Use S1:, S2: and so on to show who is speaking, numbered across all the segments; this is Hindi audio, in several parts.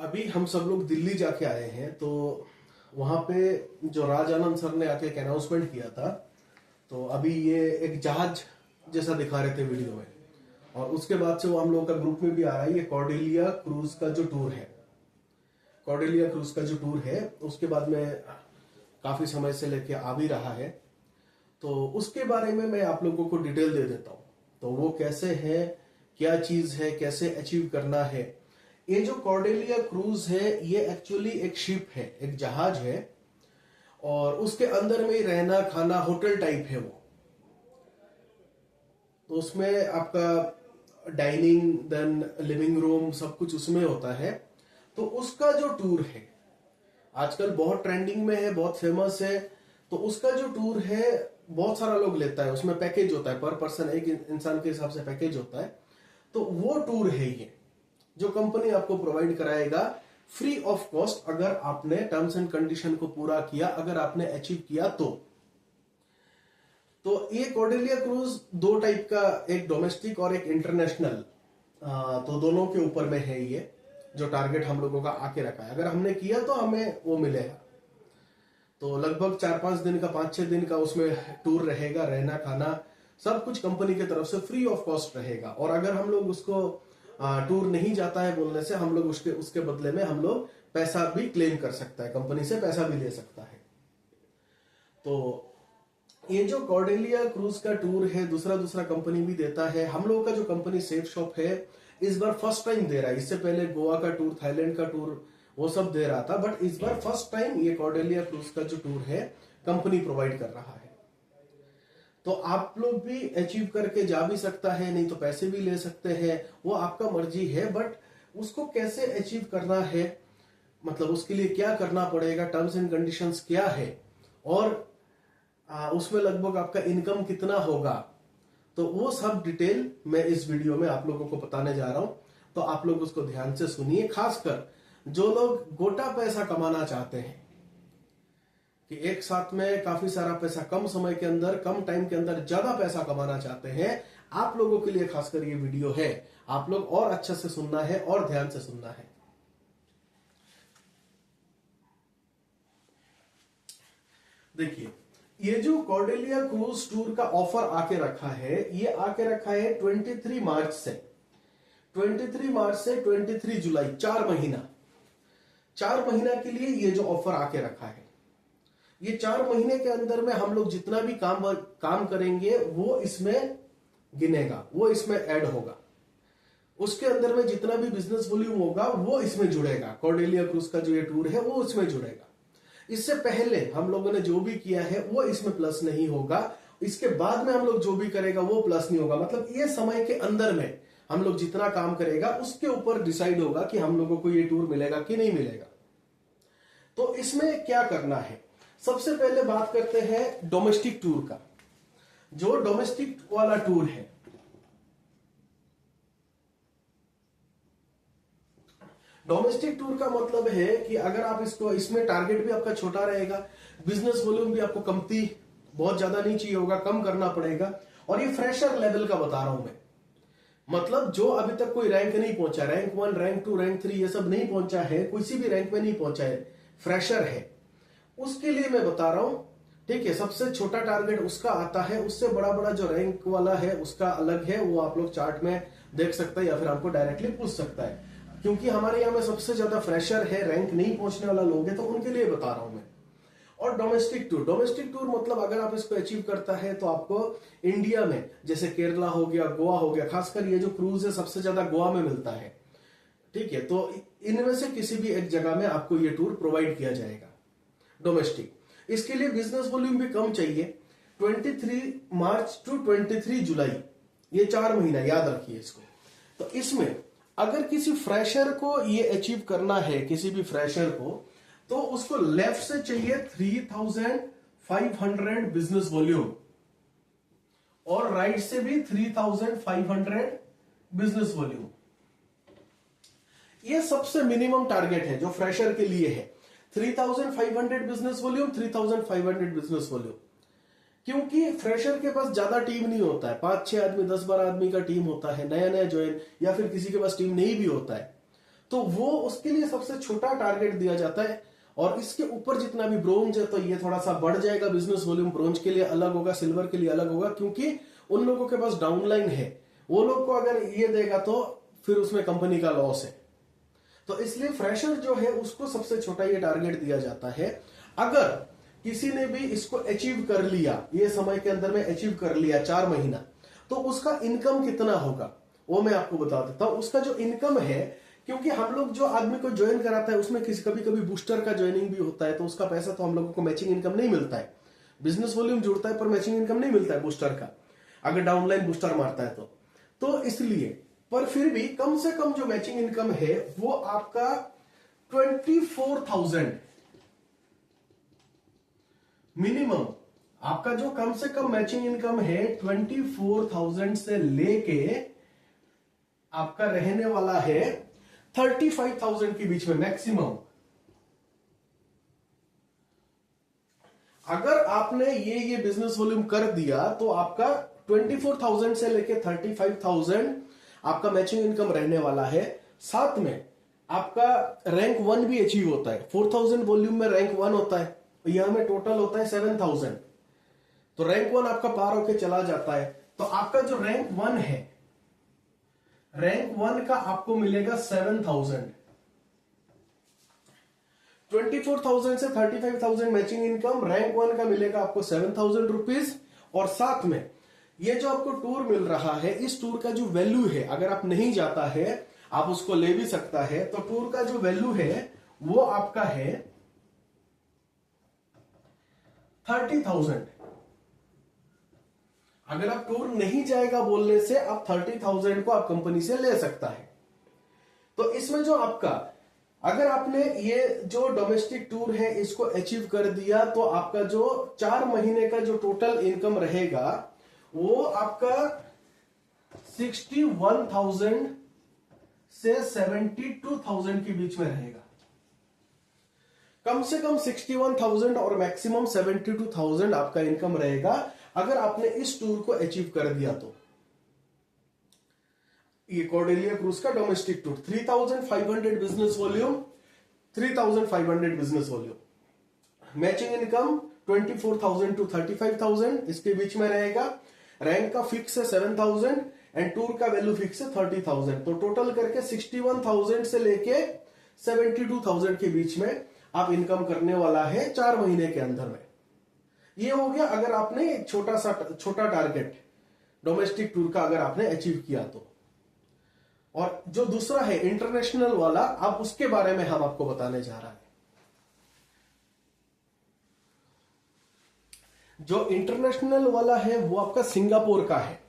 S1: अभी हम सब लोग दिल्ली जाके आए हैं, तो वहां पे जो राज आनंद सर ने आके एक अनाउंसमेंट किया था। तो अभी ये एक जहाज जैसा दिखा रहे थे वीडियो में, और उसके बाद से वो हम लोगों का ग्रुप में भी आ रहा है। ये कॉर्डेलिया क्रूज का जो टूर है, कॉर्डेलिया क्रूज का जो टूर है, उसके बाद में काफी समय से लेके आ भी रहा है। तो उसके बारे में मैं आप लोगों को डिटेल दे देता हूँ। तो वो कैसे है, क्या चीज है, कैसे अचीव करना है। ये जो कॉर्डेलिया क्रूज है, ये एक्चुअली एक शिप है, एक जहाज है, और उसके अंदर में ही रहना खाना होटल टाइप है वो। तो उसमें आपका डाइनिंग, देन लिविंग रूम, सब कुछ उसमें होता है। तो उसका जो टूर है आजकल बहुत ट्रेंडिंग में है, बहुत फेमस है। तो उसका जो टूर है बहुत सारा लोग लेता है, उसमें पैकेज होता है, पर पर्सन एक इंसान के हिसाब से पैकेज होता है। तो वो टूर है ये, जो कंपनी आपको प्रोवाइड कराएगा फ्री ऑफ कॉस्ट, अगर आपने टर्म्स एंड कंडीशन को पूरा किया, अगर आपने अचीव किया तो ये कॉर्डेलिया क्रूज दो टाइप का, एक डोमेस्टिक और एक इंटरनेशनल, तो दोनों के ऊपर में है ये जो टारगेट हम लोगों का आके रखा है। अगर हमने किया तो हमें वो मिलेगा। तो लगभग 4-5 दिन का, 5-6 दिन का उसमें टूर रहेगा, रहना खाना सब कुछ कंपनी की तरफ से फ्री ऑफ कॉस्ट रहेगा। और अगर हम लोग उसको टूर नहीं जाता है बोलने से, हम लोग उसके बदले में हम लोग पैसा भी क्लेम कर सकता है, कंपनी से पैसा भी ले सकता है। तो ये जो कॉर्डेलिया क्रूज का टूर है, दूसरा कंपनी भी देता है। हम लोगों का जो कंपनी सेफ शॉप है, इस बार फर्स्ट टाइम दे रहा है। इससे पहले गोवा का टूर, थाईलैंड का टूर, वो सब दे रहा था, बट इस बार फर्स्ट टाइम ये कॉर्डेलिया क्रूज का जो टूर है कंपनी प्रोवाइड कर रहा है। तो आप लोग भी अचीव करके जा भी सकता है, नहीं तो पैसे भी ले सकते हैं, वो आपका मर्जी है। बट उसको कैसे अचीव करना है, मतलब उसके लिए क्या करना पड़ेगा, टर्म्स एंड कंडीशंस क्या है, और उसमें लगभग आपका इनकम कितना होगा, तो वो सब डिटेल मैं इस वीडियो में आप लोगों को बताने जा रहा हूं। तो आप लोग उसको ध्यान से सुनिए, खासकर जो लोग गोटा पैसा कमाना चाहते हैं कि एक साथ में काफी सारा पैसा कम समय के अंदर, कम टाइम के अंदर ज्यादा पैसा कमाना चाहते हैं, आप लोगों के लिए खासकर ये वीडियो है। आप लोग और अच्छे से सुनना है और ध्यान से सुनना है। देखिए, ये जो कॉर्डेलिया क्रूज टूर का ऑफर आके रखा है, ये आके रखा है 23 मार्च से 23 जुलाई, 4 महीना के लिए ये जो ऑफर आके रखा है। ये 4 महीने के अंदर में हम लोग जितना भी काम करेंगे वो इसमें गिनेगा, वो इसमें ऐड होगा। उसके अंदर में जितना भी बिजनेस वॉल्यूम होगा वो इसमें जुड़ेगा। कॉर्डेलिया क्रूज का जो ये टूर है वो इसमें जुड़ेगा। इससे पहले हम लोगों ने जो भी किया है वो इसमें प्लस नहीं होगा, इसके बाद में हम लोग जो भी करेगा वो प्लस नहीं होगा। मतलब ये समय के अंदर में हम लोग जितना काम करेगा उसके ऊपर डिसाइड होगा कि हम लोगों को ये टूर मिलेगा कि नहीं मिलेगा। तो इसमें क्या करना है, सबसे पहले बात करते हैं डोमेस्टिक टूर का। जो डोमेस्टिक वाला टूर है, डोमेस्टिक टूर का मतलब है कि अगर आप इसमें टारगेट भी आपका छोटा रहेगा, बिजनेस वॉल्यूम भी आपको कमती, बहुत ज्यादा नहीं चाहिए होगा, कम करना पड़ेगा। और ये फ्रेशर लेवल का बता रहा हूं मैं, मतलब जो अभी तक कोई रैंक नहीं पहुंचा, रैंक 1, रैंक 2, रैंक 3 ये सब नहीं पहुंचा है, किसी भी रैंक में नहीं पहुंचा है, फ्रेशर है, उसके लिए मैं बता रहा हूं। ठीक है, सबसे छोटा टारगेट उसका आता है, उससे बड़ा बड़ा जो रैंक वाला है उसका अलग है, वो आप लोग चार्ट में देख सकते हैं या फिर आपको डायरेक्टली पूछ सकता है। क्योंकि हमारे यहाँ में सबसे ज्यादा फ्रेशर है, रैंक नहीं पहुंचने वाला लोग है, तो उनके लिए बता रहा हूं मैं। और डोमेस्टिक टूर मतलब अगर आप इसको अचीव करता है तो आपको इंडिया में, जैसे केरला हो गया, गोवा हो गया, खासकर ये जो क्रूज है सबसे ज्यादा गोवा में मिलता है। ठीक है, तो इनमें से किसी भी एक जगह में आपको ये टूर प्रोवाइड किया जाएगा डोमेस्टिक। इसके लिए बिजनेस वॉल्यूम भी कम चाहिए। 23 मार्च टू 23 जुलाई, ये 4 महीना याद रखिए इसको। तो इसमें अगर किसी फ्रेशर को ये अचीव करना है, किसी भी फ्रेशर को, तो उसको लेफ्ट से चाहिए 3500 बिजनेस वॉल्यूम और राइट से भी 3500 बिजनेस वॉल्यूम। ये सबसे मिनिमम टारगेट है जो फ्रेशर के लिए है, 3500 बिजनेस वॉल्यूम, 3500 बिजनेस वॉल्यूम। क्योंकि फ्रेशर के पास ज्यादा टीम नहीं होता है, 5-6 आदमी, 10-12 आदमी का टीम होता है, नया नया ज्वाइन, या फिर किसी के पास टीम नहीं भी होता है। तो वो उसके लिए सबसे छोटा टारगेट दिया जाता है। और इसके ऊपर जितना भी ब्रोंज है तो ये थोड़ा सा बढ़ जाएगा बिजनेस वॉल्यूम, ब्रोंज के लिए अलग होगा, सिल्वर के लिए अलग होगा, क्योंकि उन लोगों के पास डाउनलाइन है। वो लोग को अगर ये देगा तो फिर उसमें कंपनी का लॉस है। तो इसलिए फ्रेशर जो है उसको सबसे छोटा ये टारगेट दिया जाता है। अगर किसी ने भी इसको अचीव कर लिया, ये समय के अंदर में अचीव कर लिया 4 महीना, तो उसका इनकम कितना होगा वो मैं आपको बता देता हूं। उसका जो इनकम है, क्योंकि हम लोग जो आदमी को ज्वाइन कराता है उसमें किसी कभी कभी बूस्टर का ज्वाइनिंग भी होता है, तो उसका पैसा तो हम लोगों को मैचिंग इनकम नहीं मिलता है। बिजनेस वॉल्यूम जुड़ता है पर मैचिंग इनकम नहीं मिलता है बूस्टर का, अगर डाउनलाइन बूस्टर मारता है तो इसलिए। पर फिर भी कम से कम जो मैचिंग इनकम है वो आपका 24,000 मिनिमम। आपका जो कम से कम मैचिंग इनकम है 24,000 से लेके आपका रहने वाला है 35,000 के बीच में मैक्सिमम। अगर आपने ये बिजनेस वॉल्यूम कर दिया तो आपका 24,000 से लेके 35,000 आपका मैचिंग इनकम रहने वाला है। साथ में आपका रैंक 1 भी अचीव होता है। 4,000 वॉल्यूम में रैंक 1 होता है, यहां में टोटल होता है 7,000, तो रैंक 1 आपका पार होके चला जाता है। तो आपका जो रैंक 1 है, रैंक 1 का आपको मिलेगा 7,000। 24,000 से 35,000 मैचिंग इनकम, रैंक 1 का मिलेगा आपको 7,000 रुपीज। और साथ में ये जो आपको टूर मिल रहा है, इस टूर का जो वैल्यू है, अगर आप नहीं जाता है आप उसको ले भी सकता है, तो टूर का जो वैल्यू है वो आपका है 30,000। अगर आप टूर नहीं जाएगा बोलने से आप 30,000 को आप कंपनी से ले सकता है। तो इसमें जो आपका, अगर आपने ये जो डोमेस्टिक टूर है इसको अचीव कर दिया तो आपका जो 4 महीने का जो टोटल इनकम रहेगा वो आपका 61,000 से 72,000 के बीच में रहेगा। कम से कम 61,000 और मैक्सिमम 72,000 आपका इनकम रहेगा अगर आपने इस टूर को अचीव कर दिया तो। ये कॉर्डेलिया क्रूज का domestic tour 3,500 business volume, 3,500 business volume, matching income 24,000 to 35,000 इसके बीच में रहेगा। रैंक का फिक्स है 7,000 एंड टूर का वैल्यू फिक्स है 30,000। तो टोटल करके 61,000 से लेके 72,000 के बीच में आप इनकम करने वाला है 4 महीने के अंदर में। ये हो गया अगर आपने एक छोटा टारगेट डोमेस्टिक टूर का अगर आपने अचीव किया तो। और जो दूसरा है इंटरनेशनल वाला, अब उसके बारे में हम आपको बताने जा रहा है। जो इंटरनेशनल वाला है वो आपका सिंगापुर का है।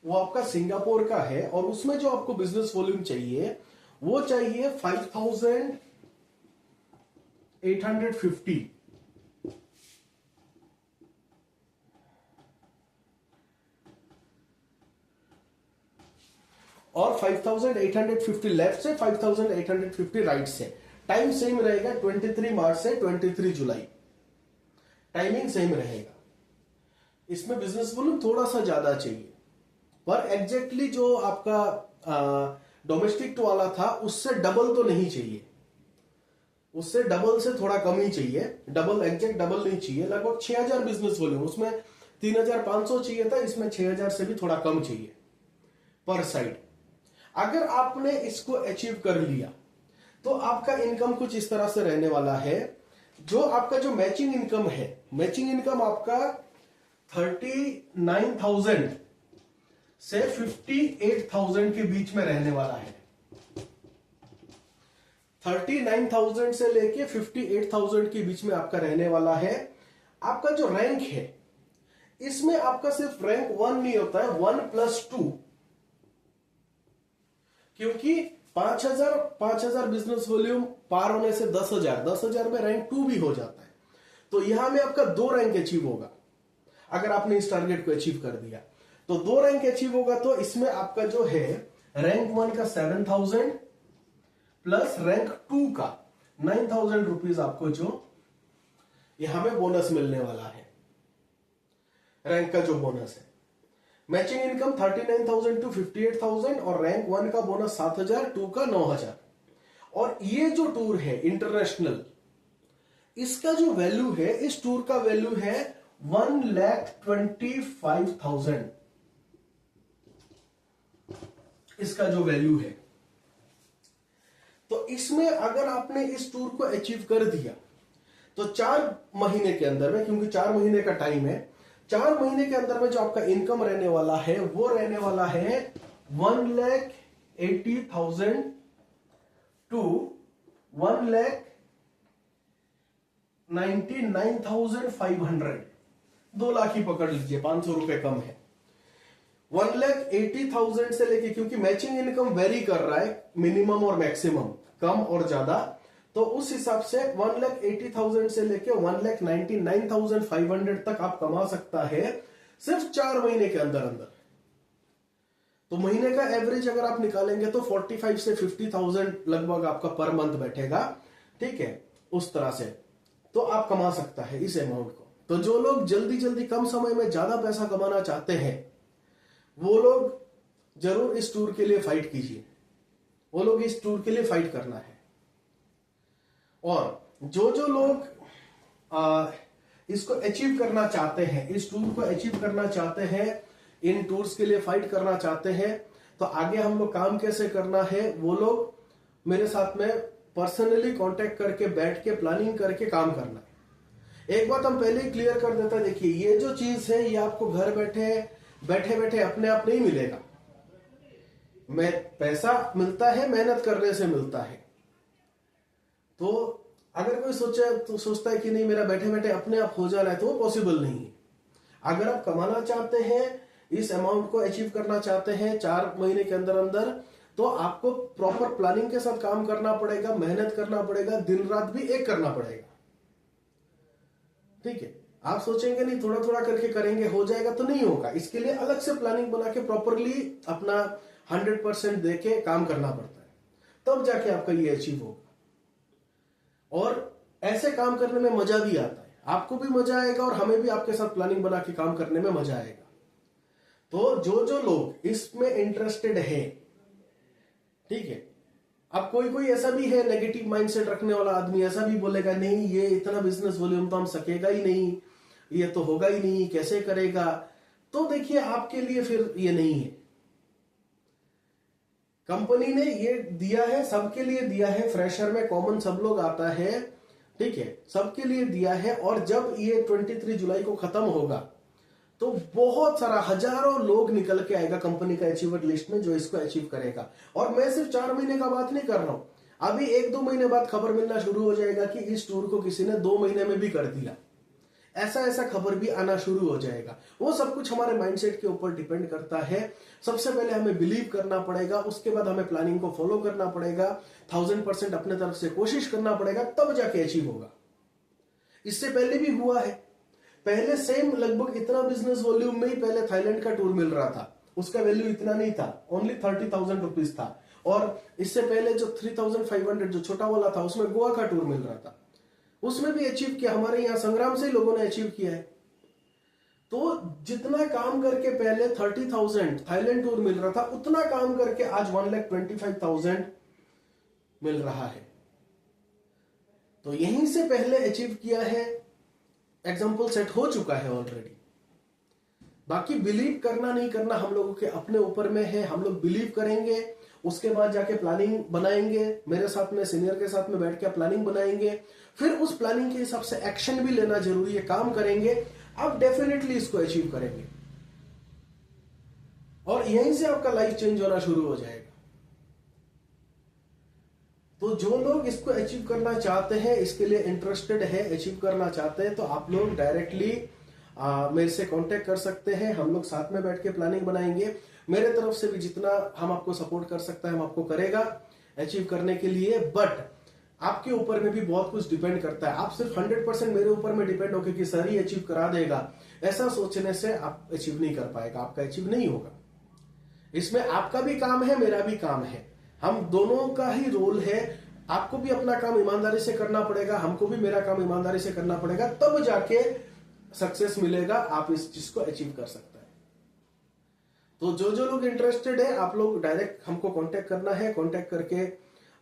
S1: वो आपका सिंगापुर का है और उसमें जो आपको बिजनेस वॉल्यूम चाहिए वो चाहिए 5,850। और 5,850 लेफ्ट से, 5,850 राइट से। टाइम सेम रहेगा 23 मार्च से 23 जुलाई, टाइमिंग सेम रहेगा। इसमें बिजनेस वॉल्यूम थोड़ा सा ज्यादा चाहिए, पर एग्जैक्टली जो आपका डोमेस्टिक वाला था उससे डबल तो नहीं चाहिए, उससे डबल से थोड़ा कम ही चाहिए। डबल, एग्जैक्ट डबल नहीं चाहिए। लगभग 6,000 बिजनेस वॉल्यूम, उसमें 3,500 चाहिए था, इसमें 6,000 से भी थोड़ा कम चाहिए पर साइड। अगर आपने इसको अचीव कर लिया तो आपका इनकम कुछ इस तरह से रहने वाला है। जो आपका जो मैचिंग इनकम है, मैचिंग इनकम आपका 39,000 से 58,000 के बीच में रहने वाला है। 39,000 से लेके 58,000 के बीच में आपका रहने वाला है। आपका जो रैंक है इसमें आपका सिर्फ रैंक 1 नहीं होता है, 1+2, क्योंकि 5,000 बिजनेस वॉल्यूम पार होने से 10,000 में रैंक 2 भी हो जाता है। तो यहां में आपका 2 रैंक अचीव होगा। अगर आपने इस टारगेट को अचीव कर दिया तो 2 रैंक अचीव होगा। तो इसमें आपका जो है रैंक 1 का 7,000 प्लस रैंक 2 का 9,000 रुपीज आपको जो यहां में बोनस मिलने वाला है, रैंक का जो बोनस है। मैचिंग इनकम 39,000 टू 58,000 और रैंक 1 का बोनस 7,000, 2 का 9,000। और ये जो टूर है इंटरनेशनल, इसका जो वैल्यू है, इस टूर का वैल्यू है 1,25,000। इसका जो वैल्यू है, तो इसमें अगर आपने इस टूर को अचीव कर दिया तो 4 महीने के अंदर में, क्योंकि 4 महीने का टाइम है, 4 महीने के अंदर में जो आपका इनकम रहने वाला है वो रहने वाला है 1,80,000 टू 1,99,500। 2 लाख ही पकड़ लीजिए, 500 रुपए कम है। 1,80,000 से लेके, क्योंकि मैचिंग इनकम वेरी कर रहा है, मिनिमम और मैक्सिमम, कम और ज्यादा, तो उस हिसाब से 1,80,000 से लेके 1,99,500 तक आप कमा सकता है सिर्फ 4 महीने के अंदर अंदर। तो महीने का एवरेज अगर आप निकालेंगे तो 45 से 50,000 लगभग आपका पर मंथ बैठेगा, ठीक है, उस तरह से तो आप कमा सकता है इस अमाउंट को। तो जो लोग जल्दी जल्दी कम समय में ज्यादा पैसा कमाना चाहते हैं वो लोग जरूर इस टूर के लिए फाइट कीजिए, वो लोग इस टूर के लिए फाइट करना है। और जो जो लोग इसको अचीव करना चाहते हैं, इस टूर को अचीव करना चाहते हैं, इन टूर्स के लिए फाइट करना चाहते हैं, तो आगे हम लोग काम कैसे करना है, वो लोग मेरे साथ में पर्सनली कांटेक्ट करके बैठ के प्लानिंग करके काम करना है। एक बात हम पहले ही क्लियर कर देता है, देखिए ये जो चीज है ये आपको घर बैठे बैठे अपने आप नहीं मिलेगा। पैसा मिलता है मेहनत करने से मिलता है। तो अगर कोई सोचता है कि नहीं मेरा बैठे बैठे अपने आप हो जा रहा है, तो वो पॉसिबल नहीं है। अगर आप कमाना चाहते हैं, इस अमाउंट को अचीव करना चाहते हैं 4 महीने के अंदर अंदर, तो आपको प्रॉपर प्लानिंग के साथ काम करना पड़ेगा, मेहनत करना पड़ेगा, दिन रात भी एक करना पड़ेगा, ठीक है। आप सोचेंगे नहीं थोड़ा थोड़ा करके करेंगे हो जाएगा, तो नहीं होगा। इसके लिए अलग से प्लानिंग बना के प्रॉपरली अपना 100% देके काम करना पड़ता है, तब जाके आपका ये अचीव होगा। और ऐसे काम करने में मजा भी आता है, आपको भी मजा आएगा और हमें भी आपके साथ प्लानिंग बना के काम करने में मजा आएगा। तो जो जो लोग इसमें इंटरेस्टेड है, ठीक है। अब कोई कोई ऐसा भी है नेगेटिव माइंडसेट रखने वाला आदमी, ऐसा भी बोलेगा नहीं ये इतना बिजनेस वॉल्यूम तो हम सकेगा ही नहीं, ये तो होगा ही नहीं, कैसे करेगा। तो देखिए आपके लिए फिर ये नहीं है। कंपनी ने ये दिया है, सबके लिए दिया है, फ्रेशर में कॉमन सब लोग आता है, ठीक है, सबके लिए दिया है। और जब ये 23 जुलाई को खत्म होगा तो बहुत सारा हजारों लोग निकल के आएगा कंपनी का अचीवर लिस्ट में जो इसको अचीव करेगा। और मैं सिर्फ 4 महीने का बात नहीं कर रहा हूं, अभी 1-2 महीने बाद खबर मिलना शुरू हो जाएगा कि इस टूर को किसी ने 2 महीने में भी कर दिया। ऐसा खबर भी आना शुरू हो जाएगा। वो सब कुछ हमारे माइंडसेट के ऊपर डिपेंड करता है। सबसे पहले हमें बिलीव करना पड़ेगा, उसके बाद हमें प्लानिंग को फॉलो करना पड़ेगा, 1000% अपने तरफ से कोशिश करना पड़ेगा, तब जाके अचीव होगा। इससे पहले भी हुआ है, पहले सेम लगभग इतना बिजनेस वॉल्यूम में ही पहले थाईलैंड का टूर मिल रहा था, उसका वैल्यू इतना नहीं था, ओनली 30,000 रुपीज था। और इससे पहले जो 3,500 जो छोटा वाला था उसमें गोवा का टूर मिल रहा था, उसमें भी अचीव किया। हमारे यहाँ संग्राम से लोगों ने अचीव किया है। तो जितना काम करके पहले 30,000 थाईलैंड टूर मिल रहा था, उतना काम करके आज 1,25,000 मिल रहा है। तो यहीं से पहले अचीव किया है, एग्जाम्पल सेट हो चुका है ऑलरेडी। बाकी बिलीव करना नहीं करना हम लोगों के अपने ऊपर में है। हम लोग बिलीव करेंगे, उसके बाद जाके प्लानिंग बनाएंगे, मेरे साथ में सीनियर के साथ में बैठ के प्लानिंग बनाएंगे, फिर उस प्लानिंग के हिसाब से एक्शन भी लेना जरूरी है, काम करेंगे, आप डेफिनेटली इसको अचीव करेंगे और यहीं से आपका लाइफ चेंज होना शुरू हो जाएगा। तो जो लोग इसको अचीव करना चाहते हैं, इसके लिए इंटरेस्टेड है, अचीव करना चाहते हैं, तो आप लोग डायरेक्टली मेरे से कांटेक्ट कर सकते हैं। हम लोग साथ में बैठ के प्लानिंग बनाएंगे। मेरे तरफ से भी जितना हम आपको सपोर्ट कर सकते हैं हम आपको करेगा अचीव करने के लिए। बट आपके ऊपर में भी बहुत कुछ डिपेंड करता है। आप सिर्फ 100% मेरे ऊपर में डिपेंड होकर कि सर ही अचीव करा देगा, ऐसा सोचने से आप अचीव नहीं कर पाएगा, आपका अचीव नहीं होगा। इसमें आपका भी काम है, मेरा भी काम है, हम दोनों का ही रोल है। आपको भी अपना काम ईमानदारी से करना पड़ेगा, हमको भी मेरा काम ईमानदारी से करना पड़ेगा, तब जाके सक्सेस मिलेगा, आप इस चीज को अचीव कर सकते हैं। तो जो जो लोग इंटरेस्टेड है, आप लोग डायरेक्ट हमको कांटेक्ट करना है। कांटेक्ट करके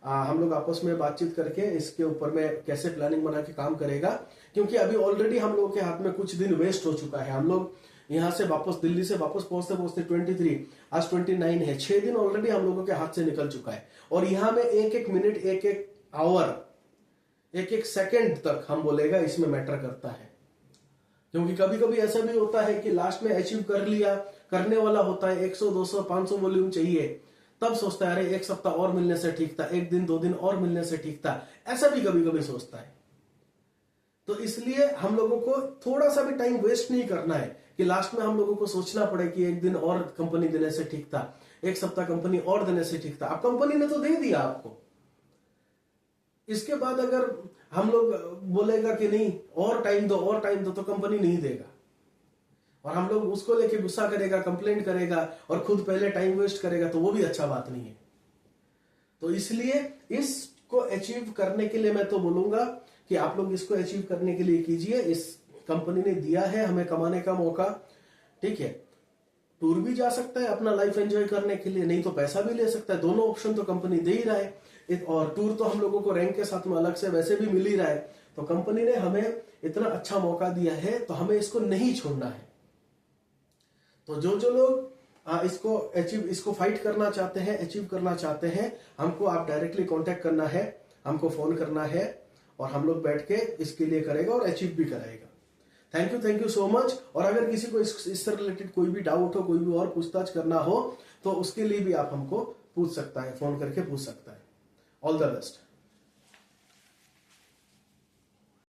S1: हम लोग आपस में बातचीत करके इसके ऊपर में कैसे प्लानिंग बना के काम करेगा। क्योंकि अभी ऑलरेडी हम लोगों के हाथ में कुछ दिन वेस्ट हो चुका है। हम लोग यहाँ से वापस, दिल्ली से वापस पहुंचते पहुंचते 23, आज 29 है। 6 दिन ऑलरेडी हम लोगों के हाथ से निकल चुका है। और यहाँ में एक एक मिनट, एक एक आवर, एक एक सेकंड तक हम बोलेगा इसमें मैटर करता है। क्योंकि कभी कभी ऐसा भी होता है कि लास्ट में अचीव कर लिया, करने वाला होता है 100, 200, 500 वॉल्यूम चाहिए, तब सोचता है अरे एक सप्ताह और मिलने से ठीक था, एक दिन 2 दिन और मिलने से ठीक था। ऐसा भी कभी कभी सोचता है। तो इसलिए हम लोगों को थोड़ा सा भी टाइम वेस्ट नहीं करना है कि लास्ट में हम लोगों को सोचना पड़े कि एक दिन और कंपनी देने से ठीक था, एक सप्ताह कंपनी और देने से ठीक था। अब कंपनी ने तो दे दिया आपको, इसके बाद अगर हम लोग बोलेगा कि नहीं और टाइम दो, और टाइम दो, तो कंपनी नहीं देगा। और हम लोग उसको लेके गुस्सा करेगा, कंप्लेंट करेगा और खुद पहले टाइम वेस्ट करेगा, तो वो भी अच्छा बात नहीं है। तो इसलिए इसको अचीव करने के लिए मैं तो बोलूंगा कि आप लोग इसको अचीव करने के लिए कीजिए। इस कंपनी ने दिया है हमें कमाने का मौका, ठीक है। टूर भी जा सकता है अपना लाइफ एंजॉय करने के लिए, नहीं तो पैसा भी ले सकता है। दोनों ऑप्शन तो कंपनी दे ही रहा है। और टूर तो हम लोगों को रैंक के साथ में अलग से वैसे भी मिल ही रहा है। तो कंपनी ने हमें इतना अच्छा मौका दिया है, तो हमें इसको नहीं छोड़ना है। तो जो जो लोग इसको फाइट करना चाहते हैं, अचीव करना चाहते हैं, हमको आप डायरेक्टली कांटेक्ट करना है, हमको फोन करना है और हम लोग बैठ के इसके लिए करेगा और अचीव भी कराएगा। Thank you so much. और अगर किसी को इससे रिलेटेड कोई भी डाउट हो, कोई भी और पूछताछ करना हो, तो उसके लिए भी आप हमको पूछ सकता है, फोन करके पूछ सकता है। All the best.